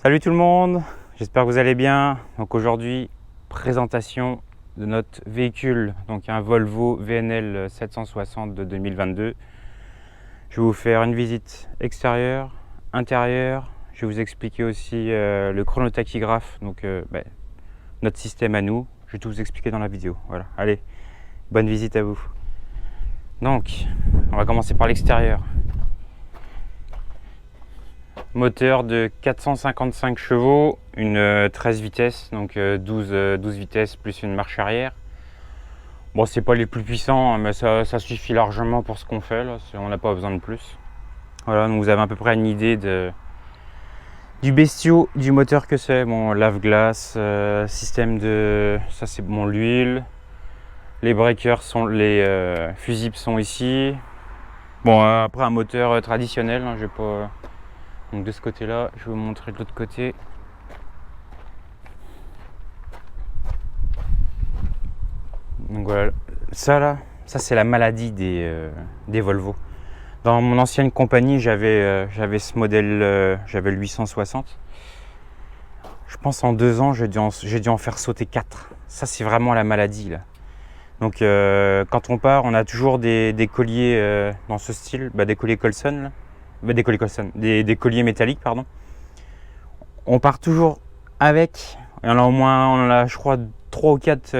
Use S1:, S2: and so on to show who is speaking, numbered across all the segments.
S1: Salut tout le monde, j'espère que vous allez bien. Donc aujourd'hui, présentation de notre véhicule, donc un Volvo VNL 760 de 2022. Je vais vous faire une visite extérieure, intérieure. Je vais vous expliquer aussi le chronotachygraphe, donc notre système à nous. Je vais tout vous expliquer dans la vidéo. Voilà, allez, bonne visite à vous. Donc, on va commencer par l'extérieur. Moteur de 455 chevaux, une 13 vitesses, donc 12 vitesses plus une marche arrière. Bon, c'est pas les plus puissants, mais ça suffit largement pour ce qu'on fait, là. On n'a pas besoin de plus. Voilà, donc vous avez à peu près une idée du bestiau du moteur que c'est. Bon, lave-glace, système de... ça c'est bon, l'huile. Les breakers sont... les fusibles sont ici. Bon, après un moteur traditionnel, hein, je vais pas... Donc de ce côté-là, je vais vous montrer de l'autre côté. Donc voilà, ça c'est la maladie des Volvo. Dans mon ancienne compagnie, j'avais ce modèle, j'avais le 860. Je pense en 2 ans, j'ai dû en faire sauter 4. Ça c'est vraiment la maladie là. Donc quand on part, on a toujours des colliers dans ce style, des colliers Colson là. Des colliers métalliques, pardon. On part toujours avec, il y en a au moins, on en a je crois 3 ou 4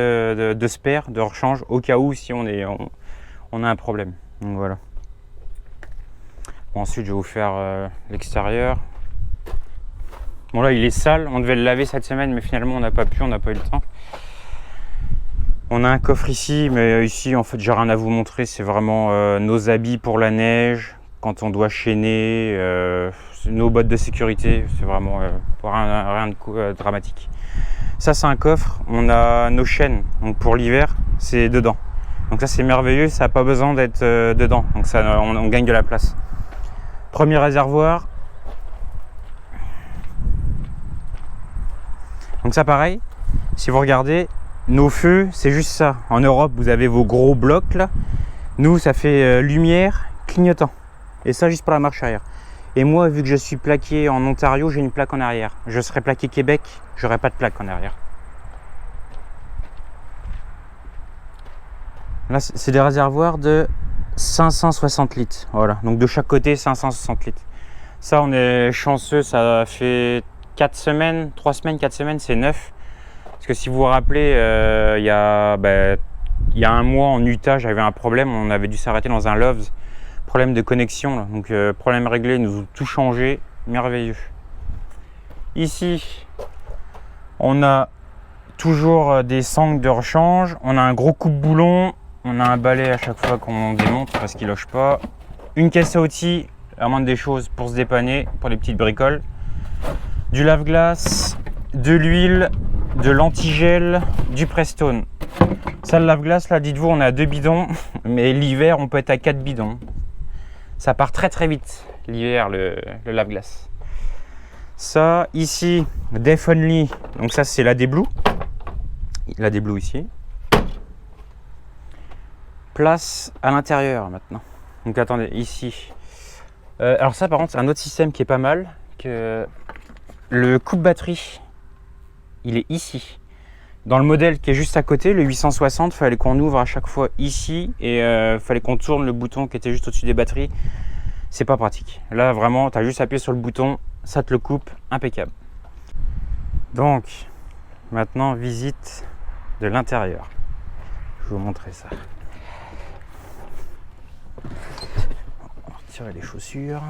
S1: de spares, de rechange, au cas où si on a un problème. Donc voilà. Bon, ensuite je vais vous faire l'extérieur. Bon là il est sale, on devait le laver cette semaine mais finalement on n'a pas eu le temps. On a un coffre ici, mais ici en fait j'ai rien à vous montrer, c'est vraiment nos habits pour la neige. Quand on doit chaîner, nos bottes de sécurité, c'est vraiment rien de dramatique. Ça c'est un coffre, on a nos chaînes, donc pour l'hiver c'est dedans. Donc ça c'est merveilleux, ça n'a pas besoin d'être dedans, donc ça, on gagne de la place. Premier réservoir. Donc ça pareil, si vous regardez, nos feux c'est juste ça. En Europe vous avez vos gros blocs là, nous ça fait lumière, clignotant. Et ça juste pour la marche arrière. Et moi, vu que je suis plaqué en Ontario, j'ai une plaque en arrière. Je serais plaqué Québec, j'aurais pas de plaque en arrière. Là, c'est des réservoirs de 560 litres. Voilà, donc de chaque côté, 560 litres. Ça, on est chanceux, ça fait 4 semaines, 3 semaines, 4 semaines, c'est neuf. Parce que si vous vous rappelez, il y a 1 mois en Utah, j'avais un problème, on avait dû s'arrêter dans un Love's. Problème de connexion là. Donc problème réglé, nous ont tout changé, merveilleux. Ici on a toujours des sangles de rechange, on a un gros coupe-boulon, on a un balai à chaque fois qu'on démonte parce qu'il loge pas, une caisse à outils, la moindre des choses pour se dépanner, pour les petites bricoles, du lave-glace, de l'huile, de l'antigel, du Prestone. Ça le lave-glace là, dites-vous, on a 2 bidons, mais l'hiver on peut être à 4 bidons. Ça part très très vite l'hiver, le lave-glace. Ça ici, Def Only, donc ça c'est la D-Blue. La D-Blue ici. Place à l'intérieur maintenant. Donc attendez, ici. Alors ça par contre c'est un autre système qui est pas mal. Que le coupe-batterie, il est ici. Dans le modèle qui est juste à côté, le 860, il fallait qu'on ouvre à chaque fois ici et il fallait qu'on tourne le bouton qui était juste au-dessus des batteries. C'est pas pratique. Là vraiment, tu as juste appuyé sur le bouton, ça te le coupe, impeccable. Donc, maintenant visite de l'intérieur. Je vais vous montrer ça. On va retirer les chaussures.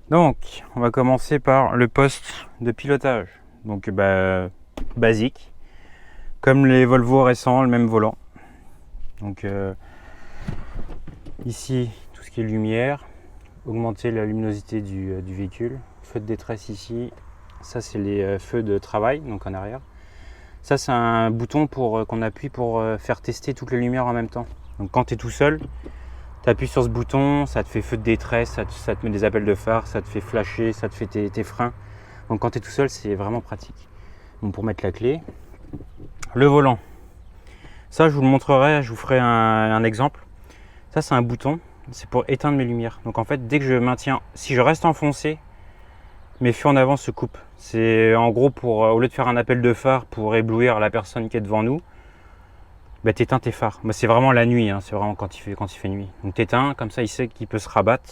S1: Donc, on va commencer par le poste de pilotage. Donc, basique. Comme les Volvo récents, le même volant. Donc, ici, tout ce qui est lumière. Augmenter la luminosité du véhicule. Feu de détresse ici. Ça, c'est les feux de travail, donc en arrière. Ça, c'est un bouton qu'on appuie pour faire tester toutes les lumières en même temps. Donc, quand tu es tout seul, tu appuies sur ce bouton, ça te fait feu de détresse, ça te met des appels de phare, ça te fait flasher, ça te fait tes freins. Donc quand tu es tout seul, c'est vraiment pratique. Donc pour mettre la clé, le volant. Ça, je vous le montrerai, je vous ferai un exemple. Ça, c'est un bouton. c'est pour éteindre mes lumières. Donc en fait, dès que je maintiens, si je reste enfoncé, mes feux en avant se coupent. C'est en gros pour, au lieu de faire un appel de phare pour éblouir la personne qui est devant nous, bah, t'éteins tes phares. Moi, c'est vraiment la nuit, hein, c'est vraiment quand il fait nuit. Donc t'éteins, comme ça il sait qu'il peut se rabattre.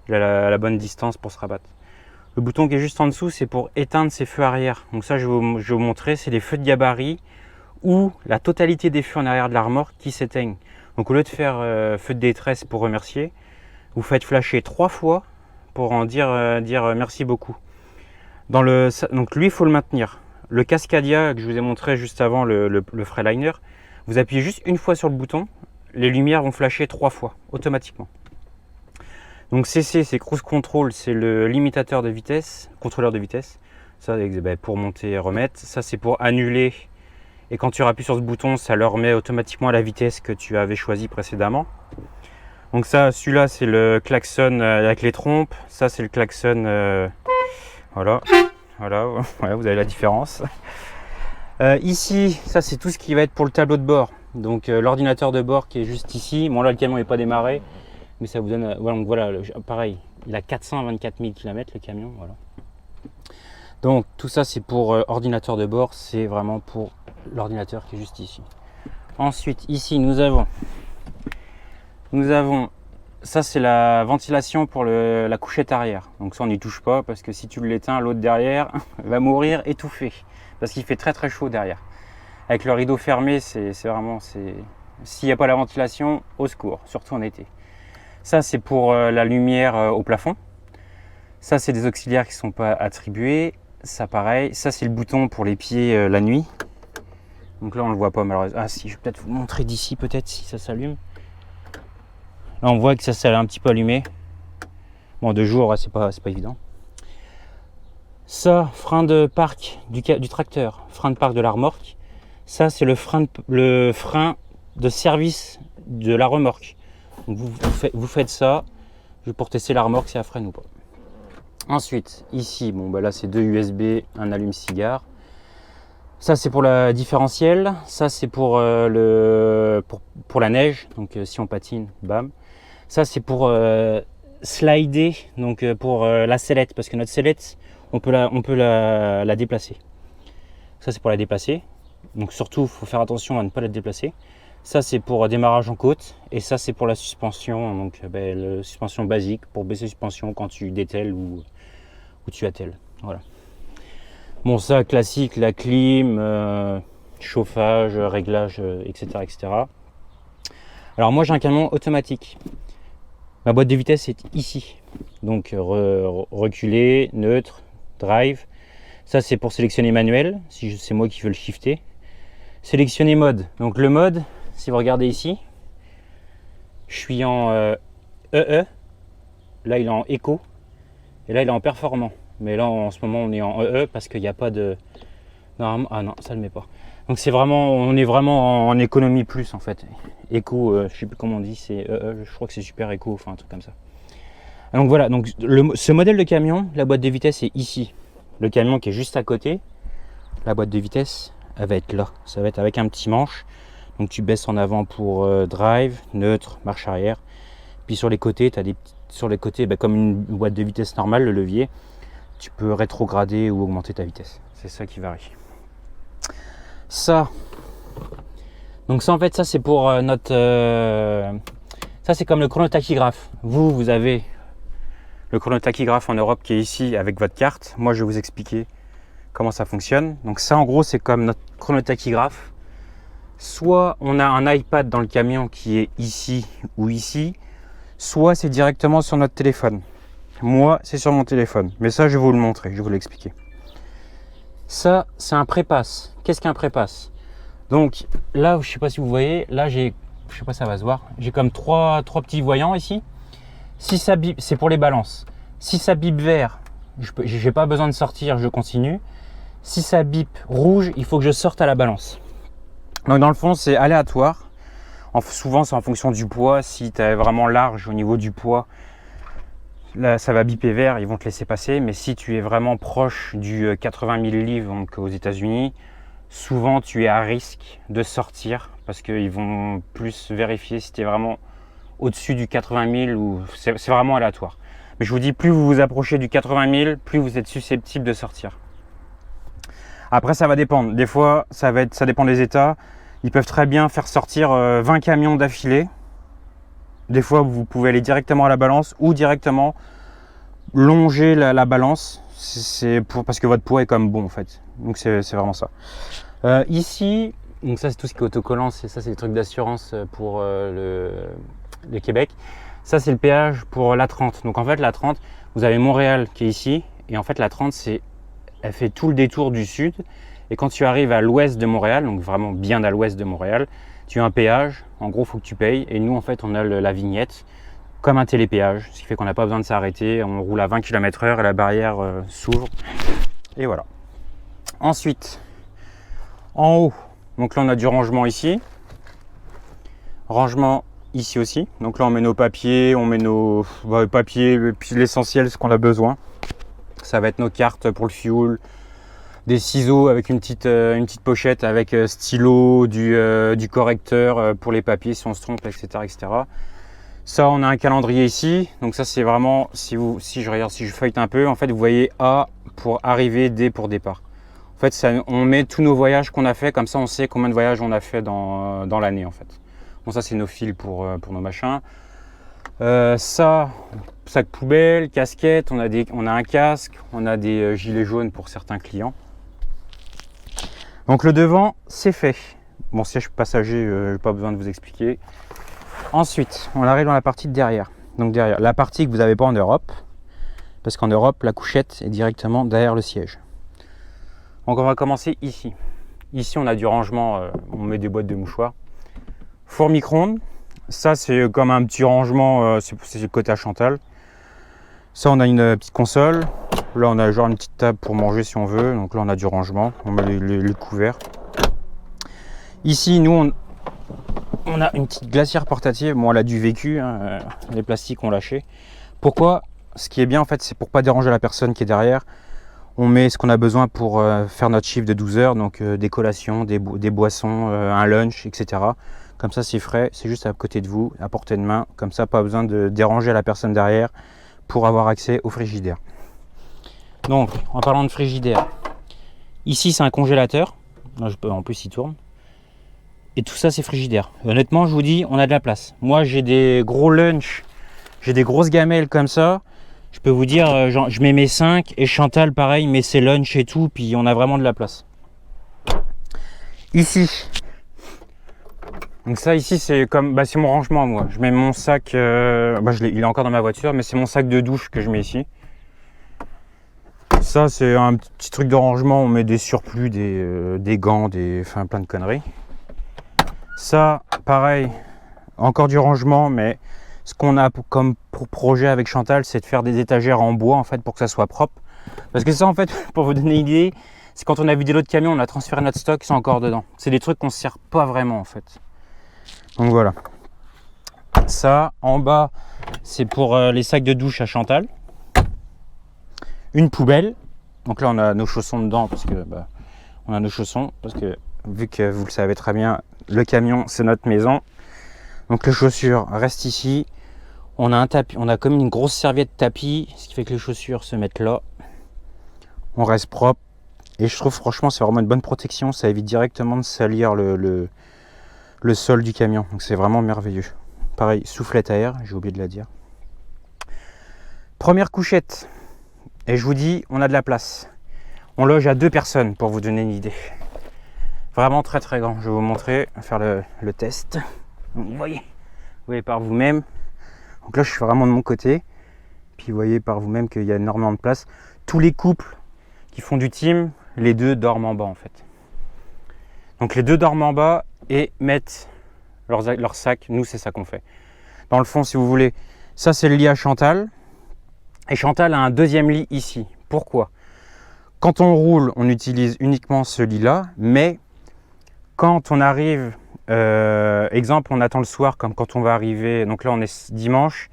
S1: Il a la bonne distance pour se rabattre. Le bouton qui est juste en dessous, c'est pour éteindre ses feux arrière. Donc ça, je vais vous montrer, c'est les feux de gabarit ou la totalité des feux en arrière de la remorque qui s'éteignent. Donc au lieu de faire feu de détresse pour remercier, vous faites flasher 3 fois pour en dire merci beaucoup. Donc lui, il faut le maintenir. Le Cascadia que je vous ai montré juste avant, le Freiliner, vous appuyez juste une fois sur le bouton, les lumières vont flasher 3 fois, automatiquement. Donc CC, c'est Cruise Control, c'est le limitateur de vitesse, contrôleur de vitesse. Ça, pour monter et remettre. Ça, c'est pour annuler. Et quand tu appuies sur ce bouton, ça le remet automatiquement à la vitesse que tu avais choisi précédemment. Donc ça, celui-là, c'est le klaxon avec les trompes. Ça, c'est le klaxon... voilà, ouais, vous avez la différence. Ici, ça c'est tout ce qui va être pour le tableau de bord. Donc l'ordinateur de bord qui est juste ici. Bon là, le camion n'est pas démarré, mais ça vous donne... donc voilà, pareil, il a 424 000 km le camion, voilà. Donc tout ça c'est pour ordinateur de bord, c'est vraiment pour l'ordinateur qui est juste ici. Ensuite, ici nous avons ça, c'est la ventilation pour la couchette arrière. Donc ça, on n'y touche pas parce que si tu l'éteins, l'autre derrière va mourir étouffé parce qu'il fait très très chaud derrière. Avec le rideau fermé, c'est vraiment... S'il n'y a pas la ventilation, au secours, surtout en été. Ça, c'est pour la lumière au plafond. Ça, c'est des auxiliaires qui ne sont pas attribués. Ça, pareil. Ça, c'est le bouton pour les pieds la nuit. Donc là, on ne le voit pas malheureusement. Ah si, je vais peut-être vous montrer d'ici, peut-être, si ça s'allume. Là, on voit que ça s'est un petit peu allumé. Bon, de jour, c'est pas évident. Ça, frein de parc du tracteur, frein de parc de la remorque. Ça, c'est le frein de service de la remorque. Donc, vous faites ça pour tester la remorque si elle freine ou pas. Ensuite, ici, bon, bah là, c'est 2 USB, un allume-cigare. Ça, c'est pour la différentielle. Ça, c'est pour la neige. Donc, si on patine, bam. Ça, c'est pour slider, donc pour la sellette, parce que notre sellette, on peut la déplacer. Ça, c'est pour la déplacer. Donc, surtout, il faut faire attention à ne pas la déplacer. Ça, c'est pour démarrage en côte. Et ça, c'est pour la suspension. Donc, la suspension basique pour baisser la suspension quand tu dételles ou tu attelles. Voilà. Bon, ça, classique, la clim, chauffage, réglage, etc., etc. Alors, moi, j'ai un camion automatique. Ma boîte de vitesse est ici. Donc reculer, neutre, drive. Ça c'est pour sélectionner manuel, si c'est moi qui veux le shifter. Sélectionner mode. Donc le mode, si vous regardez ici, je suis en EE. Là il est en éco. Et là il est en performant. Mais là en ce moment on est en EE parce qu'il n'y a pas de... Normalement, ah non, ça ne le met pas. Donc c'est vraiment, on est vraiment en économie plus en fait. Éco, je sais plus comment on dit, c'est je crois que c'est super éco, enfin un truc comme ça. Donc voilà, donc ce modèle de camion, la boîte de vitesse est ici. Le camion qui est juste à côté, la boîte de vitesse, elle va être là. Ça va être avec un petit manche. Donc tu baisses en avant pour drive, neutre, marche arrière. Puis sur les côtés, tu as sur les côtés, comme une boîte de vitesse normale, le levier, tu peux rétrograder ou augmenter ta vitesse. C'est ça qui varie. Ça, donc ça en fait, ça c'est pour notre... ça c'est comme le chronotachygraphe. Vous avez le chronotachygraphe en Europe qui est ici avec votre carte. Moi je vais vous expliquer comment ça fonctionne. Donc ça en gros c'est comme notre chronotachygraphe. Soit on a un iPad dans le camion qui est ici ou ici, soit c'est directement sur notre téléphone. Moi c'est sur mon téléphone, mais ça je vais vous le montrer, je vais vous l'expliquer. Ça c'est un prépasse. Qu'est-ce qu'un prépasse? Donc là, je sais pas si vous voyez, là j'ai, je sais pas si ça va se voir, j'ai comme trois petits voyants ici. Si ça bip, c'est pour les balances. Si ça bip vert, j'ai pas besoin de sortir, je continue. Si ça bip rouge, il faut que je sorte à la balance. Donc dans le fond, c'est aléatoire. Souvent, c'est en fonction du poids. Si tu es vraiment large au niveau du poids, là, ça va biper vert, ils vont te laisser passer. Mais si tu es vraiment proche du 80 000 livres, donc aux États-Unis, souvent tu es à risque de sortir parce qu'ils vont plus vérifier si tu es vraiment au-dessus du 80 000 ou c'est vraiment aléatoire. Mais je vous dis, plus vous vous approchez du 80 000, plus vous êtes susceptible de sortir. Après, ça va dépendre. Des fois, ça dépend des états. Ils peuvent très bien faire sortir 20 camions d'affilée. Des fois, vous pouvez aller directement à la balance ou directement longer la balance. Parce que votre poids est comme bon en fait. Donc c'est vraiment ça. Ici, donc ça c'est tout ce qui est autocollant. Ça c'est les trucs d'assurance pour le Québec. Ça c'est le péage pour l'A30. Donc en fait l'A30, vous avez Montréal qui est ici. Et en fait l'A30, elle fait tout le détour du sud. Et quand tu arrives à l'ouest de Montréal, donc vraiment bien à l'ouest de Montréal, tu as un péage. En gros, il faut que tu payes. Et nous, en fait, on a la vignette comme un télépéage. Ce qui fait qu'on n'a pas besoin de s'arrêter. On roule à 20 km/h et la barrière s'ouvre. Et voilà. Ensuite, en haut, donc là, on a du rangement ici. Rangement ici aussi. Donc là, on met nos papiers, on met nos papiers, puis l'essentiel, ce qu'on a besoin. Ça va être nos cartes pour le fuel, des ciseaux avec une petite pochette avec stylo, du correcteur pour les papiers si on se trompe, etc., etc. Ça, on a un calendrier ici. Donc ça, c'est vraiment, si je feuillete un peu, en fait, vous voyez A pour arriver, D pour départ. En fait, on met tous nos voyages qu'on a fait, comme ça, on sait combien de voyages on a fait dans l'année, en fait. Bon, ça, c'est nos fils pour nos machins. Ça, sac poubelle, casquette, on a un casque, on a des gilets jaunes pour certains clients. Donc le devant, c'est fait. Bon, siège passager, pas besoin de vous expliquer. Ensuite, on arrive dans la partie de derrière. Donc derrière, la partie que vous n'avez pas en Europe, parce qu'en Europe, la couchette est directement derrière le siège. Donc on va commencer ici. Ici, on a du rangement, on met des boîtes de mouchoirs. Four micro-ondes, ça c'est comme un petit rangement, c'est le côté à Chantal. Ça, on a une petite console. Là, on a genre une petite table pour manger si on veut. Donc là, on a du rangement. On met les couverts. Ici, nous, on a une petite glacière portative. Bon, elle a du vécu. Hein, les plastiques ont lâché. Pourquoi? Ce qui est bien, en fait, c'est pour pas déranger la personne qui est derrière. On met ce qu'on a besoin pour faire notre chiffre de 12 heures. Donc, des collations, des boissons, un lunch, etc. Comme ça, c'est frais. C'est juste à côté de vous, à portée de main. Comme ça, pas besoin de déranger la personne derrière pour avoir accès au frigidaire. Donc, en parlant de frigidaire, ici c'est un congélateur. Là, en plus, il tourne. Et tout ça, c'est frigidaire. Honnêtement, je vous dis, on a de la place. Moi, j'ai des gros lunchs, j'ai des grosses gamelles comme ça. Je peux vous dire, je mets mes 5 et Chantal, pareil, met ses lunchs et tout. Puis on a vraiment de la place. Ici. Donc ça, ici, c'est comme, c'est mon rangement, moi. Je mets mon sac, il est encore dans ma voiture, mais c'est mon sac de douche que je mets ici. Ça, c'est un petit truc de rangement. On met des surplus, des gants, plein de conneries. Ça, pareil, encore du rangement, mais ce qu'on a comme projet avec Chantal, c'est de faire des étagères en bois, en fait, pour que ça soit propre. Parce que ça, en fait, pour vous donner une idée, c'est quand on a vidé l'autre camion, on a transféré notre stock, c'est encore dedans. C'est des trucs qu'on ne se sert pas vraiment, en fait. Donc voilà. Ça, en bas, c'est pour les sacs de douche à Chantal. Une poubelle. Donc là, on a nos chaussons dedans parce que vu que vous le savez très bien, le camion, c'est notre maison. Donc les chaussures restent ici. On a un tapis, on a comme une grosse serviette tapis, ce qui fait que les chaussures se mettent là. On reste propre. Et je trouve franchement, c'est vraiment une bonne protection. Ça évite directement de salir le sol du camion. Donc c'est vraiment merveilleux. Pareil, soufflette à air, j'ai oublié de la dire. Première couchette. Et je vous dis, on a de la place. On loge à 2 personnes pour vous donner une idée. Vraiment très très grand. Je vais vous montrer, faire le test. Donc, vous voyez par vous-même. Donc là, je suis vraiment de mon côté. Puis vous voyez par vous-même qu'il y a énormément de place. Tous les couples qui font du team, les 2 dorment en bas en fait. Donc les 2 dorment en bas et mettent leur sac. Nous, c'est ça qu'on fait. Dans le fond, si vous voulez, ça c'est le lit à Chantal. Et Chantal a un deuxième lit ici. Pourquoi? Quand on roule, on utilise uniquement ce lit-là, mais quand on arrive, exemple, on attend le soir, comme quand on va arriver, donc là on est dimanche,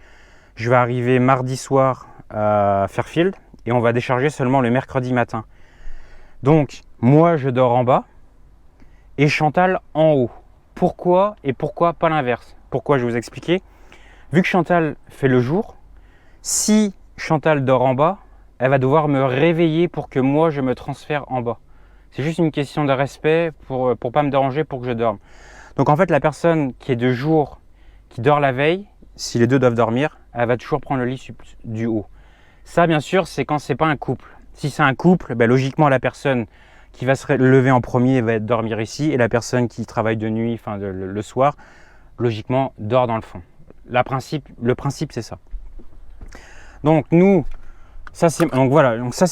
S1: je vais arriver mardi soir à Fairfield et on va décharger seulement le mercredi matin. Donc, moi je dors en bas et Chantal en haut. Pourquoi et pourquoi pas l'inverse? Pourquoi? Je vais vous expliquer. Vu que Chantal fait le jour, si Chantal dort en bas, elle va devoir me réveiller pour que moi je me transfère en bas. C'est juste une question de respect pour pas me déranger, pour que je dorme. Donc en fait, la personne qui est de jour, qui dort la veille, si les deux doivent dormir, elle va toujours prendre le lit du haut. Ça, bien sûr, c'est quand c'est pas un couple. Si c'est un couple, ben, logiquement, la personne qui va se lever en premier va dormir ici, et la personne qui travaille de nuit, enfin le soir, logiquement, dort dans le fond. Le principe, c'est ça. Donc nous, ça c'est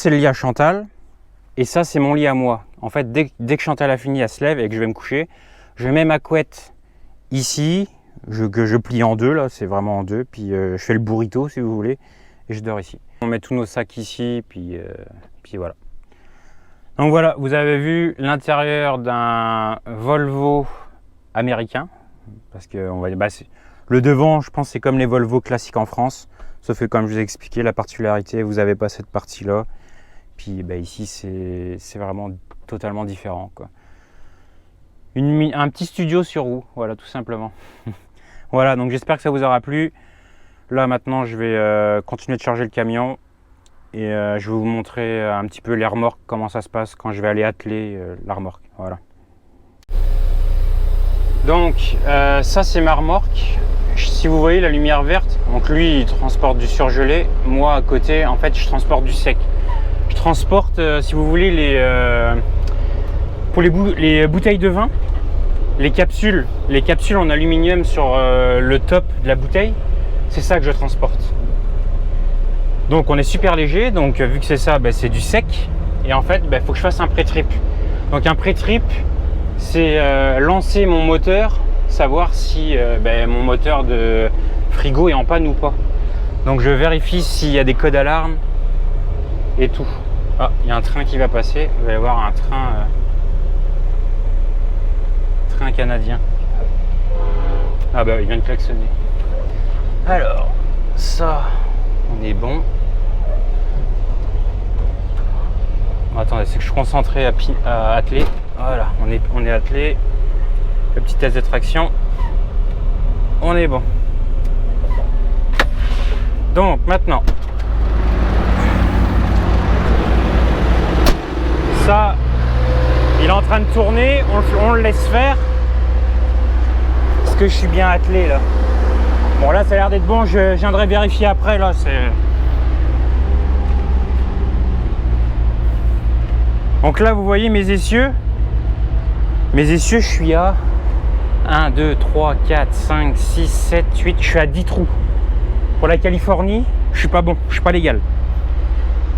S1: le lit à Chantal, et ça c'est mon lit à moi. En fait, dès que Chantal a fini, elle se lève et que je vais me coucher, je mets ma couette ici, que je plie en deux, là, c'est vraiment en deux, puis je fais le burrito si vous voulez, et je dors ici. On met tous nos sacs ici, puis voilà. Donc voilà, vous avez vu l'intérieur d'un Volvo américain, parce que le devant, je pense, c'est comme les Volvo classiques en France, sauf que comme je vous ai expliqué, la particularité, vous n'avez pas cette partie-là. Puis ici, c'est vraiment totalement différent, quoi. Un petit studio sur roue, voilà, tout simplement. Voilà, donc j'espère que ça vous aura plu. Là, maintenant, je vais continuer de charger le camion et je vais vous montrer un petit peu les remorques, comment ça se passe quand je vais aller atteler la remorque. Voilà. Donc, ça, c'est ma remorque. Si vous voyez la lumière verte, donc lui, il transporte du surgelé. Moi, à côté, en fait, je transporte du sec. Je transporte, si vous voulez, les bouteilles de vin, les capsules en aluminium sur le top de la bouteille, c'est ça que je transporte. Donc on est super léger, donc vu que c'est ça, c'est du sec. Et en fait, il faut que je fasse un pré-trip. Donc un pré-trip, c'est lancer mon moteur, savoir si mon moteur de frigo est en panne ou pas. Donc je vérifie s'il y a des codes d'alarme et tout. Ah, il y a un train qui va passer. Vous allez voir un train canadien. Ah bah il vient de klaxonner. Alors, ça, on est bon. Attendez, c'est que je suis concentré à atteler. Voilà, on est attelé. Le petit test de traction. On est bon. Donc maintenant, ça, il est en train de tourner, on le laisse faire. Est-ce que je suis bien attelé là? Bon là ça a l'air d'être bon, je viendrai vérifier après là. Donc là vous voyez mes essieux. Mes essieux, je suis à 1, 2, 3, 4, 5, 6, 7, 8, je suis à 10 trous. Pour la Californie, je suis pas bon, je suis pas légal.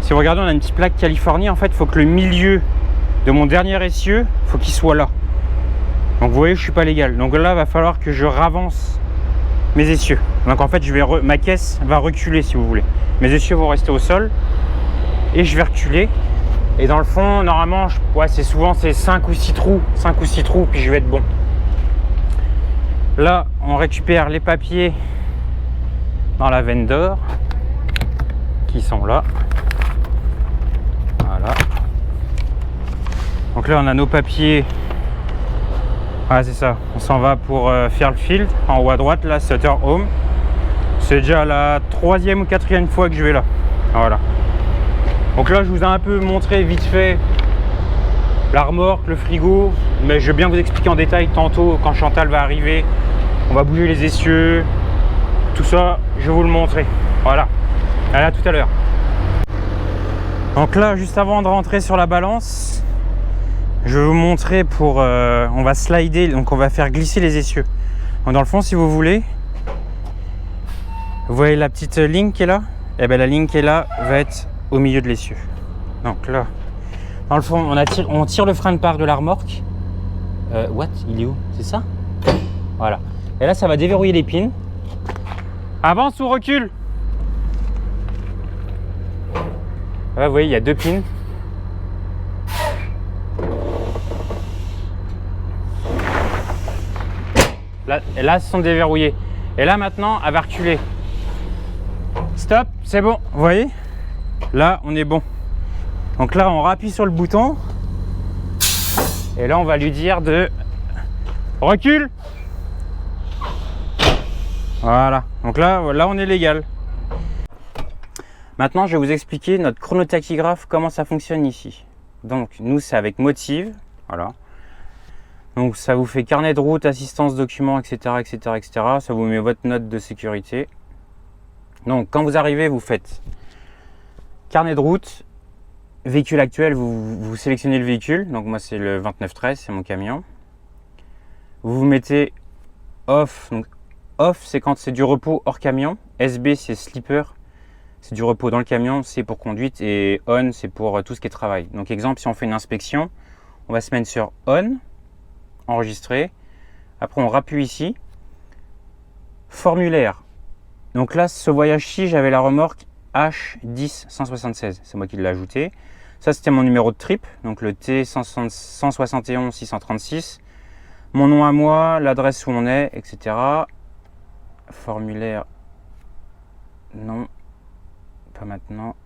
S1: Si vous regardez, on a une petite plaque Californie, en fait, il faut que le milieu de mon dernier essieu, il faut qu'il soit là. Donc vous voyez, je suis pas légal. Donc là, il va falloir que je ravance mes essieux. Donc en fait, ma caisse va reculer si vous voulez. Mes essieux vont rester au sol et je vais reculer. Et dans le fond, normalement, c'est 5 ou 6 trous, puis je vais être bon. Là, on récupère les papiers dans la veine d'or qui sont là. Voilà. Donc là, on a nos papiers. Voilà, c'est ça. On s'en va pour Fairfield, en haut à droite, là, Sutter Home. C'est déjà la 3e ou 4e fois que je vais là. Voilà. Donc là, je vous ai un peu montré vite fait la remorque, le frigo, mais je vais bien vous expliquer en détail tantôt quand Chantal va arriver. On va bouger les essieux, tout ça, je vais vous le montrer. Voilà, allez, à tout à l'heure. Donc là, juste avant de rentrer sur la balance, je vais vous montrer on va slider, donc on va faire glisser les essieux. Donc dans le fond, si vous voulez, vous voyez la petite ligne qui est là? Et bien la ligne qui est là va être au milieu de l'essieu. Donc là, dans le fond, on tire le frein de part de la remorque. What? Il est où? C'est ça? Voilà. Et là, ça va déverrouiller les pins. Avance ou recule? Là, vous voyez, il y a 2 pins. Là, et là, ils sont déverrouillés. Et là, maintenant, elle va reculer. Stop, c'est bon. Vous voyez? Là, on est bon. Donc là, on rappuie sur le bouton. Et là, on va lui dire de recule. Voilà, donc là on est légal. Maintenant, je vais vous expliquer notre chronotachygraphe, comment ça fonctionne ici. Donc, nous, c'est avec Motive. Voilà. Donc, ça vous fait carnet de route, assistance, documents, etc., etc., etc. Ça vous met votre note de sécurité. Donc, quand vous arrivez, vous faites carnet de route, véhicule actuel, vous sélectionnez le véhicule. Donc, moi, c'est le 2913, c'est mon camion. Vous vous mettez off. Donc, off, c'est quand c'est du repos hors camion. SB, c'est sleeper. C'est du repos dans le camion, c'est pour conduite, et on, c'est pour tout ce qui est travail. Donc exemple, si on fait une inspection, on va se mettre sur on, enregistrer. Après, on rappuie ici, formulaire. Donc là, ce voyage-ci, j'avais la remorque H10176, c'est moi qui l'ai ajouté. Ça, c'était mon numéro de trip, donc le T171 636. Mon nom à moi, l'adresse où on est, etc. Formulaire, non. Pas maintenant.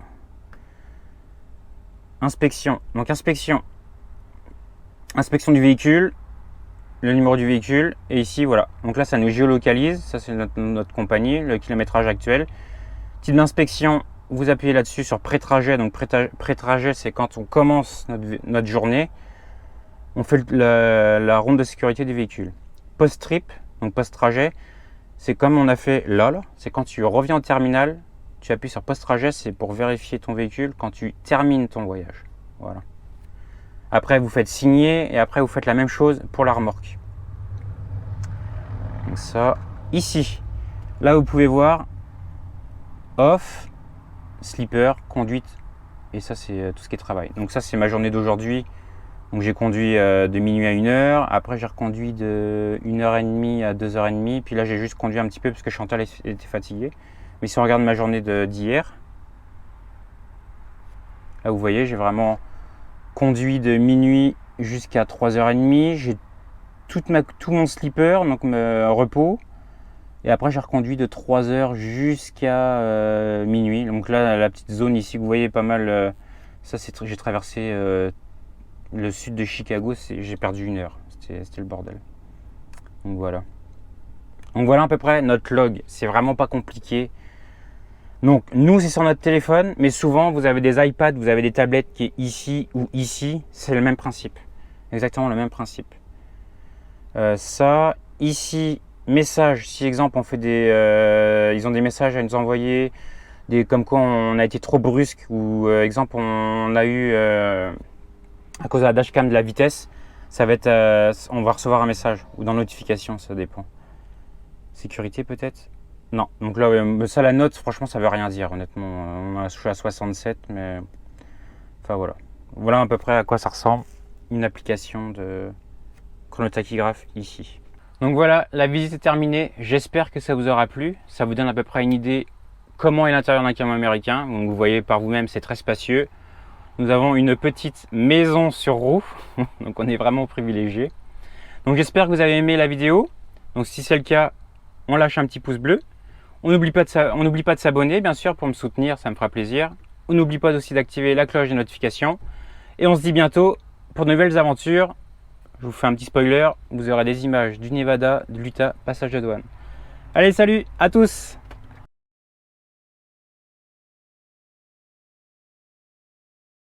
S1: Inspection. Donc inspection du véhicule, le numéro du véhicule, et ici voilà. Donc là, ça nous géolocalise. Ça, c'est notre compagnie, le kilométrage actuel. Type d'inspection, vous appuyez là-dessus sur pré-trajet. Donc pré-trajet, c'est quand on commence notre journée. On fait la ronde de sécurité du véhicule. Post-trip, donc post-trajet, c'est comme on a fait là. C'est quand tu reviens au terminal. Tu appuies sur post-trajet, c'est pour vérifier ton véhicule quand tu termines ton voyage. Voilà. Après, vous faites signer et après, vous faites la même chose pour la remorque. Donc ça, ici, là, vous pouvez voir off, sleeper, conduite. Et ça, c'est tout ce qui est travail. Donc ça, c'est ma journée d'aujourd'hui. Donc j'ai conduit de minuit à 1h. Après, j'ai reconduit de 1h30 à 2h30. Puis là, j'ai juste conduit un petit peu parce que Chantal était fatiguée. Mais si on regarde ma journée d'hier, là vous voyez, j'ai vraiment conduit de minuit jusqu'à 3h30. J'ai tout mon sleeper, donc repos. Et après, j'ai reconduit de 3h jusqu'à minuit. Donc là, la petite zone ici, vous voyez pas mal. Ça, j'ai traversé le sud de Chicago. J'ai perdu 1 heure. C'était le bordel. Donc voilà. Donc voilà à peu près notre log. C'est vraiment pas compliqué. Donc nous, c'est sur notre téléphone, mais souvent vous avez des iPads, vous avez des tablettes qui est ici ou ici, c'est le même principe, exactement le même principe. Ça, ici, message, si exemple on fait ils ont des messages à nous envoyer, comme quoi on a été trop brusque, ou exemple on a eu, à cause de la dashcam de la vitesse, ça va être, on va recevoir un message, ou dans notification, ça dépend. Sécurité peut-être. Non, donc là, ça, la note, franchement, ça veut rien dire, honnêtement. Je suis à 67, mais enfin voilà. Voilà à peu près à quoi ça ressemble, une application de chronotachygraphe ici. Donc voilà, la visite est terminée. J'espère que ça vous aura plu. Ça vous donne à peu près une idée comment est l'intérieur d'un camion américain. Donc vous voyez par vous-même, c'est très spacieux. Nous avons une petite maison sur roue, donc on est vraiment privilégié. Donc j'espère que vous avez aimé la vidéo. Donc si c'est le cas, on lâche un petit pouce bleu. On n'oublie pas de s'abonner, bien sûr, pour me soutenir, ça me fera plaisir. On n'oublie pas aussi d'activer la cloche des notifications. Et on se dit bientôt pour de nouvelles aventures. Je vous fais un petit spoiler, vous aurez des images du Nevada, de l'Utah, passage de douane. Allez, salut à tous!